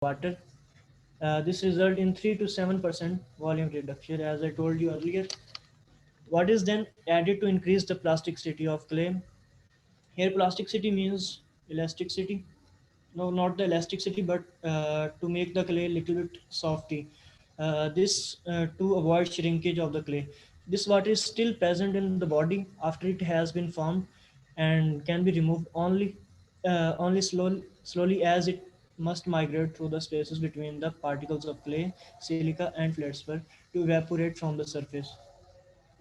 water. This result in 3 to 7% volume reduction, as I told you earlier. What is then added to increase the plasticity of clay? Here, plasticity means elasticity. No, not the elasticity, but to make the clay a little bit softy. This to avoid shrinkage of the clay. This water is still present in the body after it has been formed, and can be removed only slowly, as it must migrate through the spaces between the particles of clay, silica, and feldspar to evaporate from the surface.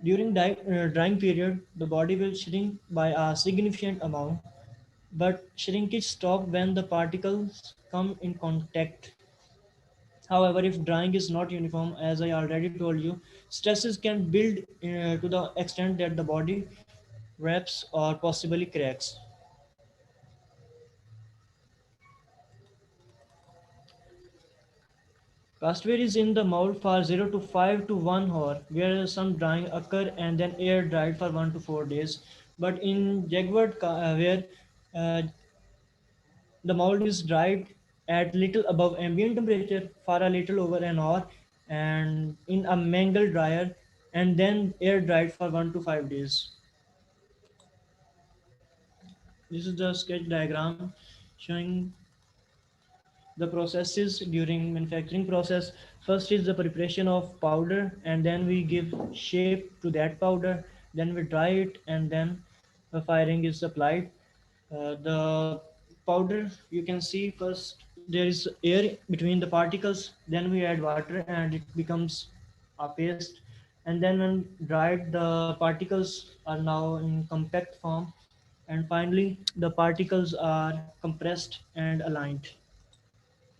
During drying period, the body will shrink by a significant amount, but shrinkage stops when the particles come in contact. However, if drying is not uniform, as I already told you, stresses can build to the extent that the body wraps or possibly cracks. Castaway is in the mold for 0 to 5 to 1 hour, where some drying occur and then air dried for 1 to 4 days. But in jaguar, where uh, the mold is dried at little above ambient temperature for a little over an hour and in a mangle dryer, and then air dried for 1 to 5 days. This is the sketch diagram showing the processes during manufacturing process. First is the preparation of powder, and then we give shape to that powder, then we dry it, and then the firing is applied. The powder, you can see first there is air between the particles, then we add water and it becomes a paste, and then when dried the particles are now in compact form, and finally the particles are compressed and aligned.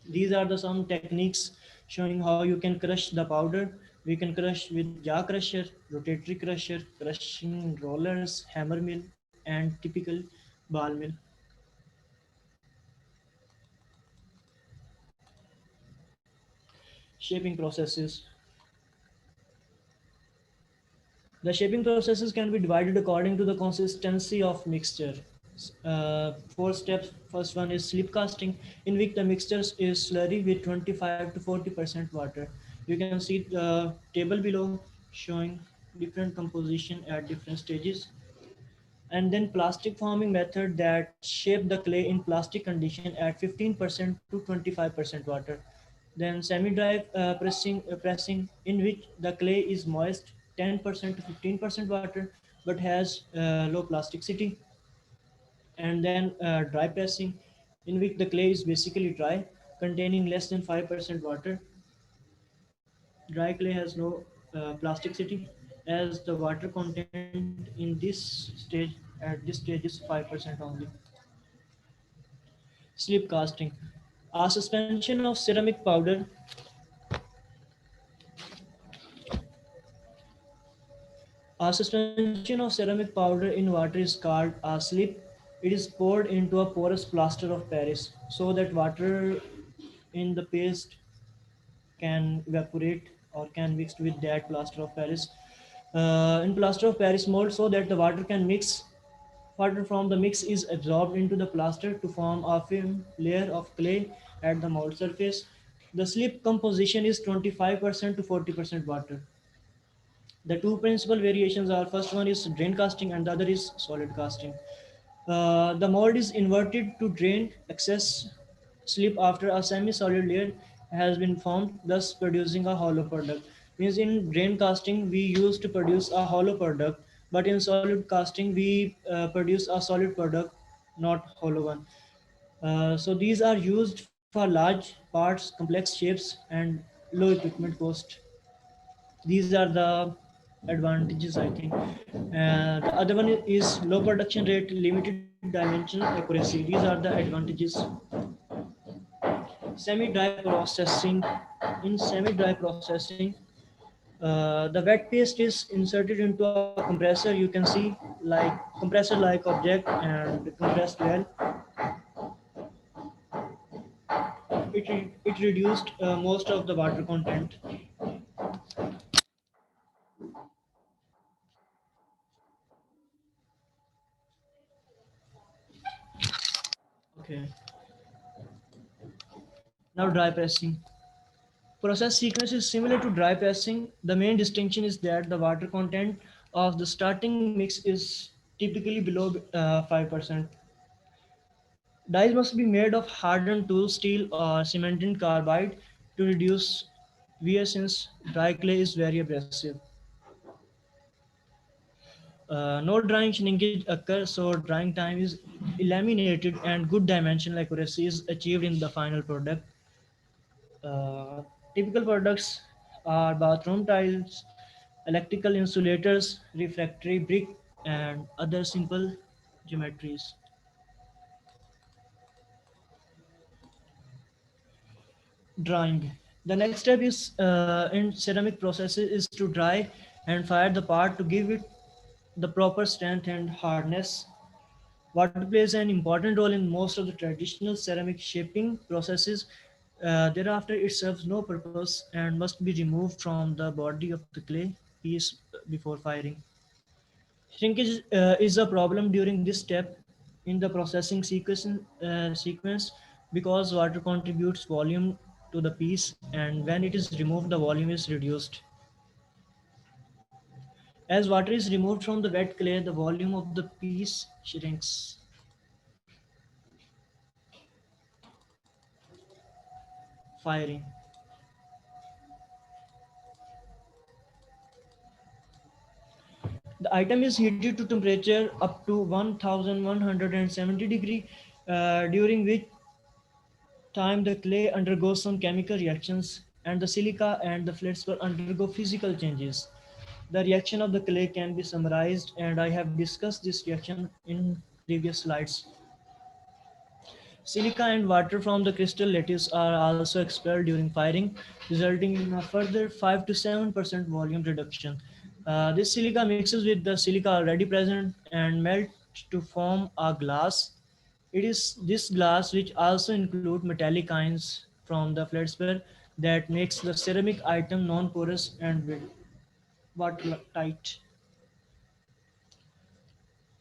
These are the some techniques showing how you can crush the powder. We can crush with jaw crusher, rotatory crusher, crushing rollers, hammer mill, and typical ball mill. Shaping processes. The shaping processes can be divided according to the consistency of mixture. Four steps. First one is slip casting, in which the mixture is slurry with 25 to 40% water. You can see the table below showing different composition at different stages. And then plastic forming method that shape the clay in plastic condition at 15% to 25% water. Then semi-dry pressing, in which the clay is moist 10% to 15% water but has low plasticity. And then dry pressing, in which the clay is basically dry, containing less than 5% water. Dry clay has no plasticity, as the water content in this stage at this stage is 5% only. Slip casting. A suspension of ceramic powder. A suspension of ceramic powder in water is called a slip. It is poured into a porous plaster of Paris so that water in the paste can evaporate or can mix with that plaster of Paris. In plaster of Paris mold, so that the water can mix. Water from the mix is absorbed into the plaster to form a film layer of clay at the mold surface. The slip composition is 25% to 40% water. The two principal variations are, first one is drain casting and the other is solid casting. The mold is inverted to drain excess slip after a semi-solid layer has been formed, thus producing a hollow product. Means in drain casting we used to produce a hollow product, but in solid casting we produce a solid product, not hollow one. So these are used for large parts, complex shapes, and low equipment cost. These are the advantages, I think. The other one is low production rate, limited dimensional accuracy. These are the advantages. Semi-dry processing. In semi-dry processing, the wet paste is inserted into a compressor. You can see like compressor like object and compressed well. It reduced most of the water content. Okay. Now dry pressing. Process sequence is similar to dry pressing. The main distinction is that the water content of the starting mix is typically below 5%. Dyes must be made of hardened tool steel or cemented carbide to reduce wear since dry clay is very abrasive. No drying shrinkage occurs, so drying time is eliminated and good dimensional accuracy is achieved in the final product. Uh, Typical products are bathroom tiles, electrical insulators, refractory brick, and other simple geometries. Drying. The next step is in ceramic processes is to dry and fire the part to give it the proper strength and hardness. Water plays an important role in most of the traditional ceramic shaping processes. Thereafter, it serves no purpose and must be removed from the body of the clay piece before firing. Shrinkage is a problem during this step in the processing sequence because water contributes volume to the piece, and when it is removed, the volume is reduced. As water is removed from the wet clay, the volume of the piece shrinks. Firing. The item is heated to temperature up to 1170 degree, during which time the clay undergoes some chemical reactions and the silica and the feldspar undergo physical changes. The reaction of the clay can be summarized, and I have discussed this reaction in previous slides. Silica and water from the crystal lattice are also expelled during firing, resulting in a further 5 to 7% volume reduction. This silica mixes with the silica already present and melts to form a glass. It is this glass, which also include metallic ions from the feldspar, that makes the ceramic item non-porous and watertight.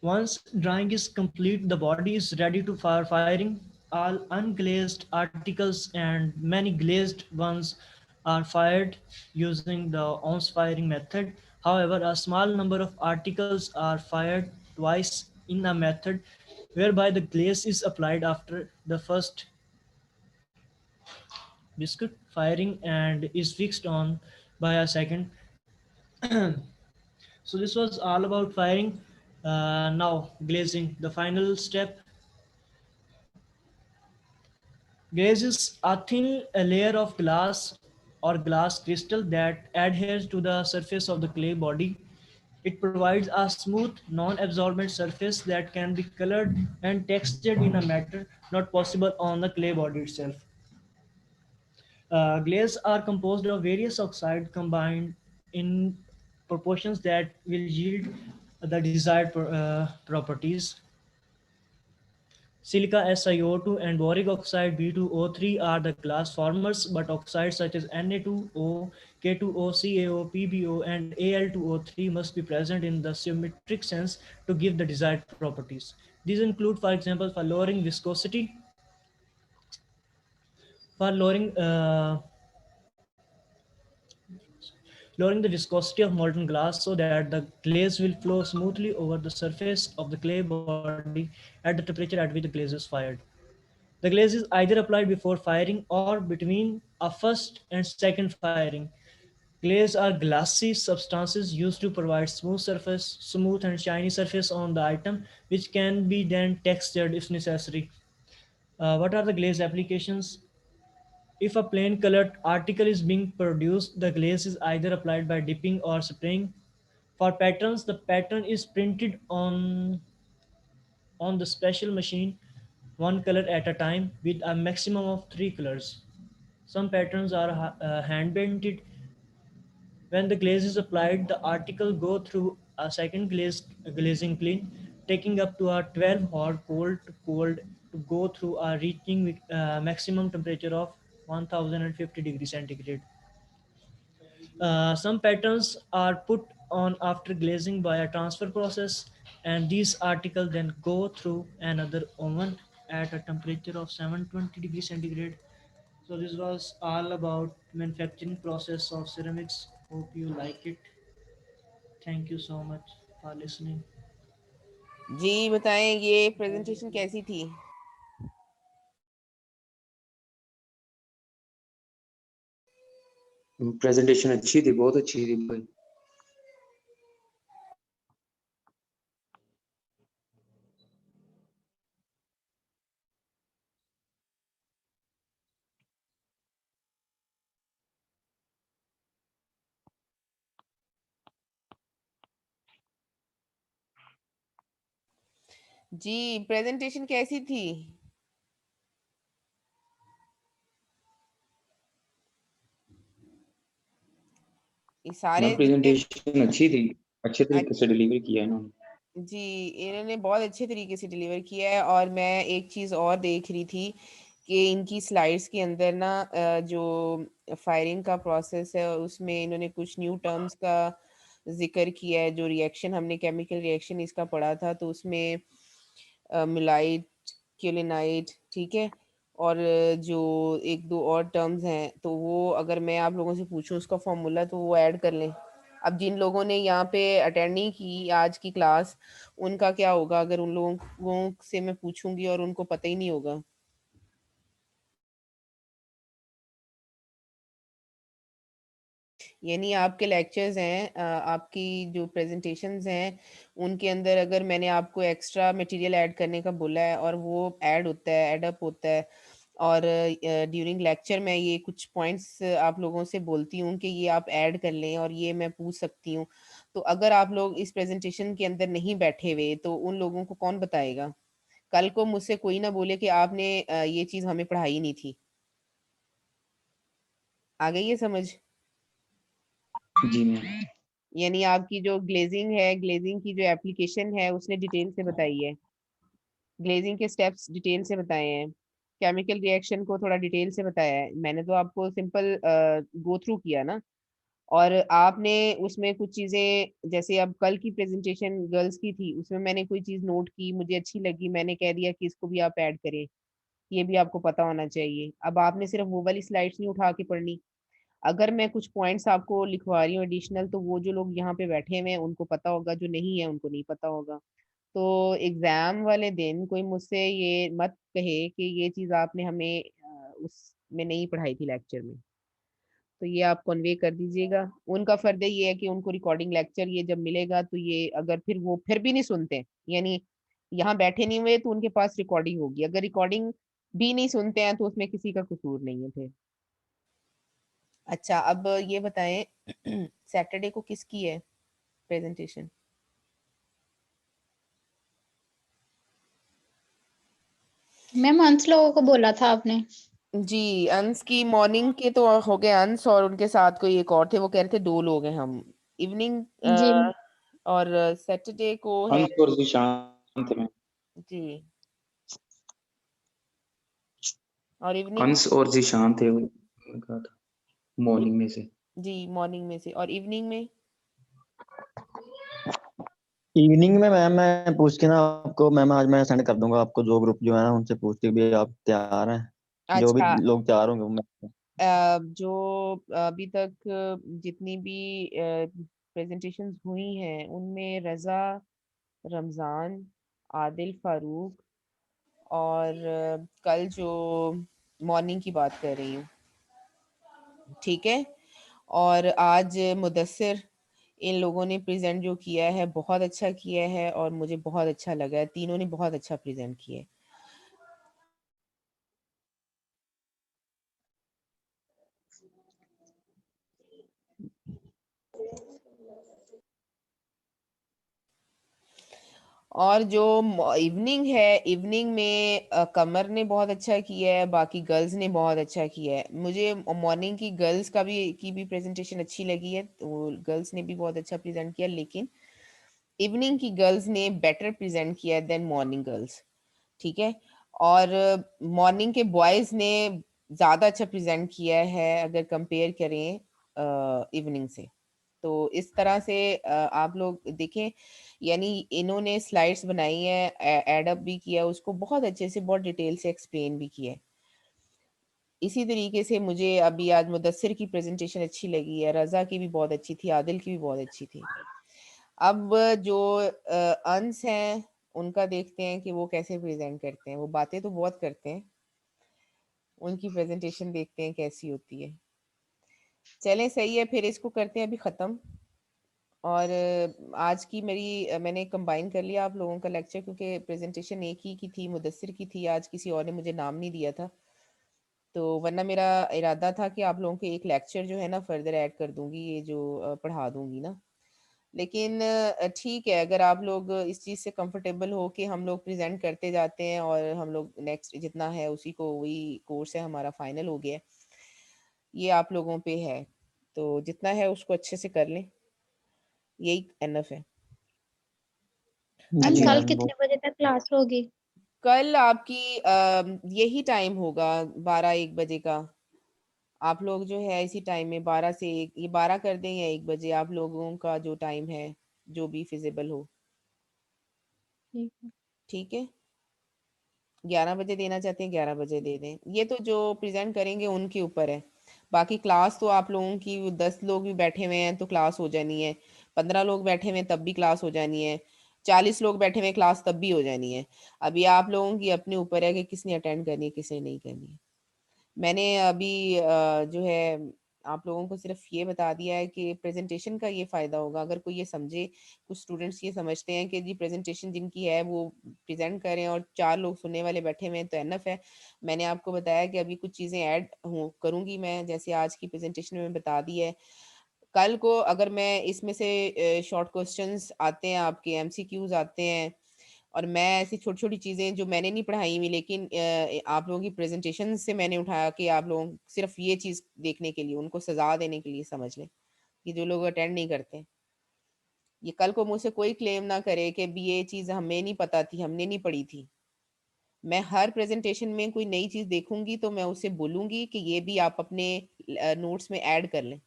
Once drying is complete, the body is ready to fire firing. All unglazed articles and many glazed ones are fired using the ounce firing method. However, a small number of articles are fired twice in a method whereby the glaze is applied after the first biscuit firing and is fixed on by a second. So this was all about firing. Now glazing, the final step. Glaze is a thin layer of glass or glass crystal that adheres to the surface of the clay body. It provides a smooth, non-absorbent surface that can be colored and textured in a manner not possible on the clay body itself. Glaze are composed of various oxides combined in proportions that will yield the desired properties. Silica SiO2 and boric oxide B2O3 are the glass formers, but oxides such as Na2O, K2O, CaO, PbO, and Al2O3 must be present in the symmetric sense to give the desired properties. These include, for example, for lowering viscosity, for lowering the viscosity of molten glass so that the glaze will flow smoothly over the surface of the clay body at the temperature at which the glaze is fired. The glaze is either applied before firing or between a first and second firing. Glaze are glassy substances used to provide smooth and shiny surface on the item, which can be then textured if necessary. What are the glaze applications? If a plain colored article is being produced, the glaze is either applied by dipping or spraying. For patterns, the pattern is printed on the special machine, one color at a time, with a maximum of three colors. Some patterns are hand painted. When the glaze is applied, the article go through a second glazing clean, taking up to a 12 hot cold to go through a reaching maximum temperature of 1050 degrees centigrade. Some patterns are put on after glazing by a transfer process, and these articles then go through another oven at a temperature of 720 degrees centigrade. So this was all about manufacturing process of ceramics. Hope you like it. Thank you so much for listening. जी बताएं, ये presentation कैसी थी? Presentation अच्छी थी, बहुत अच्छी थी भाई। जी प्रेजेंटेशन कैसी थी? ये सारे मैं जितने प्रेजेंटेशन अच्छी थी, अच्छे तरीके से डिलीवर किया है इन्होंने। जी इन्होंने बहुत अच्छे तरीके से डिलीवर किया है। और मैं एक चीज़ और देख रही थी कि इनकी स्लाइड्स के अंदर ना जो फायरिंग का प्रोसेस है उसमें इन्होंने कुछ न्यू टर्म्स का जिक्र किया है। जो रिएक्शन हमने केमिकल रिएक्शन इसका पढ़ा था तो उसमें मिलाइट, क्यूलिनाइट, ठीक है, और जो एक दो और टर्म्स हैं तो वो अगर मैं आप लोगों से पूछूं उसका फॉर्मूला तो वो ऐड कर लें। अब जिन लोगों ने यहाँ पे अटेंड नहीं की आज की क्लास, उनका क्या होगा अगर उन लोगों से मैं पूछूंगी और उनको पता ही नहीं होगा? यानी आपके लेक्चर्स हैं, आपकी जो प्रेजेंटेशंस हैं उनके अंदर अगर मैंने आपको एक्स्ट्रा मटेरियल ऐड करने का बोला है और वो ऐड होता है, ऐड अप होता है, और ड्यूरिंग लेक्चर मैं ये कुछ पॉइंट्स आप लोगों से बोलती हूँ कि ये आप ऐड कर लें और ये मैं पूछ सकती हूँ, तो अगर आप लोग इस प्रेजेंटेशन के अंदर नहीं बैठे हुए तो उन लोगों को कौन बताएगा? कल को मुझसे कोई ना बोले कि आपने ये चीज़ हमें पढ़ाई नहीं थी। आ गई है समझ? जी मैम। यानी आपकी जो ग्लेजिंग है, ग्लेजिंग की जो एप्लीकेशन है उसने डिटेल से बताई है, ग्लेजिंग के स्टेप्स डिटेल से बताए हैं, केमिकल रिएक्शन को थोड़ा डिटेल से बताया है। मैंने तो आपको सिंपल गो थ्रू किया ना। और आपने उसमें कुछ चीजें, जैसे अब कल की प्रेजेंटेशन गर्ल्स की थी उसमें मैंने कोई चीज नोट की, मुझे अच्छी लगी, मैंने कह दिया कि इसको भी आप ऐड करें। ये भी आपको पता होना चाहिए। अब आपने सिर्फ वो वाली स्लाइड्स नहीं उठा के पढ़नी। अगर मैं कुछ पॉइंट्स आपको लिखवा रही हूँ एडिशनल, तो वो जो लोग यहाँ पे बैठे हुए हैं उनको पता होगा, जो नहीं है उनको नहीं पता होगा। तो एग्जाम वाले दिन कोई मुझसे ये मत कहे कि ये चीज आपने हमें उसमें नहीं पढ़ाई थी लेक्चर में। तो ये आप कन्वे कर दीजिएगा। उनका फर्ज ये है कि उनको रिकॉर्डिंग लेक्चर ये जब मिलेगा तो ये अगर फिर वो फिर भी नहीं सुनते, यानी यहाँ बैठे नहीं हुए, तो उनके पास रिकॉर्डिंग होगी। अगर रिकॉर्डिंग भी नहीं सुनते हैं तो उसमें किसी का कसूर नहीं है फिर। अच्छा अब ये बताएं सैटरडे को किसकी है प्रेजेंटेशन? मैम अंश लोगों को बोला था आपने। जी अंश की मॉर्निंग के तो हो गए अंश, और उनके साथ कोई एक और थे, वो कह रहे थे दो लोग हैं हम। इवनिंग जी और सैटरडे को है। अंश और जीशान थे मैम। जी और इवनिंग अंश और जीशान थे, वो कहा था मॉर्निंग में से। जी मॉर्निंग में से, और इवनिंग में इवनिंग में मैम मैं पूछ के ना आपको, मैम आज मैं सेंड कर दूंगा आपको, जो ग्रुप जो है ना उनसे पूछ के भी आप तैयार हैं, जो भी अच्छा। लोग तैयार होंगे वो मैं। जो अभी तक जितनी भी प्रेजेंटेशंस हुई हैं उनमें रज़ा, रमज़ान, आदिल फारूक, और कल जो मॉर्निंग की बात कर रही हूँ, ठीक है, और आज मुदस्सिर, इन लोगों ने प्रेजेंट जो किया है बहुत अच्छा किया है और मुझे बहुत अच्छा लगा है। तीनों ने बहुत अच्छा प्रेजेंट किया है। और जो इवनिंग है, इवनिंग में कमर ने बहुत अच्छा किया है, बाकी गर्ल्स ने बहुत अच्छा किया है। मुझे मॉर्निंग की गर्ल्स की भी प्रेजेंटेशन अच्छी लगी है, तो गर्ल्स ने भी बहुत अच्छा प्रेजेंट किया, लेकिन इवनिंग की गर्ल्स ने बेटर प्रेजेंट किया देन मॉर्निंग गर्ल्स, ठीक है। और मॉर्निंग के बॉयज ने ज़्यादा अच्छा प्रेजेंट किया है अगर कंपेयर करें इवनिंग से। तो इस तरह से आप लोग देखें, यानी इन्होंने स्लाइड्स बनाई है, एड अप भी किया, उसको बहुत अच्छे से बहुत डिटेल से एक्सप्लेन भी किया है। इसी तरीके से मुझे अभी आज मुदस्सिर की प्रेजेंटेशन अच्छी लगी है, रजा की भी बहुत अच्छी थी, आदिल की भी बहुत अच्छी थी। अब जो अंश हैं उनका देखते हैं कि वो कैसे प्रेजेंट करते हैं। वो बातें तो बहुत करते हैं, उनकी प्रेजेंटेशन देखते हैं कैसी होती है। चलें सही है, फिर इसको करते हैं अभी ख़त्म। और आज की मैंने कंबाइन कर लिया आप लोगों का लेक्चर, क्योंकि प्रेजेंटेशन एक ही की थी, मुदस्सिर की थी। आज किसी और ने मुझे नाम नहीं दिया था, तो वरना मेरा इरादा था कि आप लोगों के एक लेक्चर जो है ना फर्दर ऐड कर दूंगी, ये जो पढ़ा दूंगी ना। लेकिन ठीक है, अगर आप लोग इस चीज़ से कंफर्टेबल हो कि हम लोग प्रेजेंट करते जाते हैं और हम लोग नेक्स्ट जितना है उसी को, वही कोर्स है हमारा, फाइनल हो गया है, ये आप लोगों पे है। तो जितना है उसको अच्छे से कर लें, यही एनफ है। मैम जी अच्छा, कल मैम कितने बजे तक क्लास होगी? कल आपकी यही टाइम होगा 12-1 बजे का। आप लोग जो है इसी टाइम में 12 से 1, ये 12 कर दें या 1 बजे, आप लोगों का जो टाइम है, जो भी फिजिबल हो। ठीक है। ठीक है, 11 बजे देना चाहते हैं 11 बजे दे दें। ये तो जो प्रेजेंट करेंगे उनके ऊपर है। बाकी क्लास तो आप लोगों की 10 लोग भी बैठे हुए हैं तो क्लास हो जानी है, 15 लोग बैठे हुए हैं तब भी क्लास हो जानी है, 40 लोग बैठे हुए हैं क्लास तब भी हो जानी है। अभी आप लोगों की अपने ऊपर है कि किसने अटेंड करनी है, किसने नहीं करनी है। मैंने अभी जो है आप लोगों को सिर्फ ये बता दिया है कि प्रेजेंटेशन का ये फ़ायदा होगा अगर कोई ये समझे। कुछ स्टूडेंट्स ये समझते हैं कि जी प्रेजेंटेशन जिनकी है वो प्रेजेंट करें और 4 लोग सुनने वाले बैठे हुए हैं तो एनफ है। मैंने आपको बताया कि अभी कुछ चीज़ें ऐड हो करूँगी मैं, जैसे आज की प्रेजेंटेशन में बता दी है। कल को अगर मैं इसमें से शॉर्ट क्वेश्चंस आते हैं, आपके एमसीक्यूज आते हैं, और मैं ऐसी छोटी छोटी चीज़ें जो मैंने नहीं पढ़ाई हुई लेकिन आप लोगों की प्रेजेंटेशन से मैंने उठाया कि आप लोग सिर्फ ये चीज़ देखने के लिए, उनको सजा देने के लिए समझ लें कि जो लोग अटेंड नहीं करते, ये कल को मुझसे कोई क्लेम ना करे कि भी ये चीज़ हमें नहीं पता थी, हमने नहीं पढ़ी थी। मैं हर प्रेजेंटेशन में कोई नई चीज़ देखूंगी तो मैं उससे बोलूंगी कि ये भी आप अपने नोट्स में ऐड कर लें।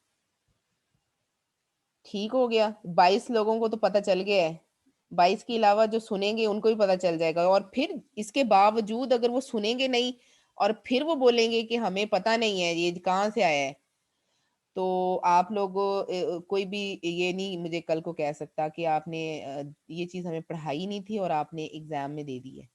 ठीक हो गया, 22 लोगों को तो पता चल गया है, 22 के अलावा जो सुनेंगे उनको भी पता चल जाएगा। और फिर इसके बावजूद अगर वो सुनेंगे नहीं और फिर वो बोलेंगे कि हमें पता नहीं है ये कहाँ से आया है, तो आप लोग कोई भी ये नहीं मुझे कल को कह सकता कि आपने ये चीज़ हमें पढ़ाई नहीं थी और आपने एग्जाम में दे दी है।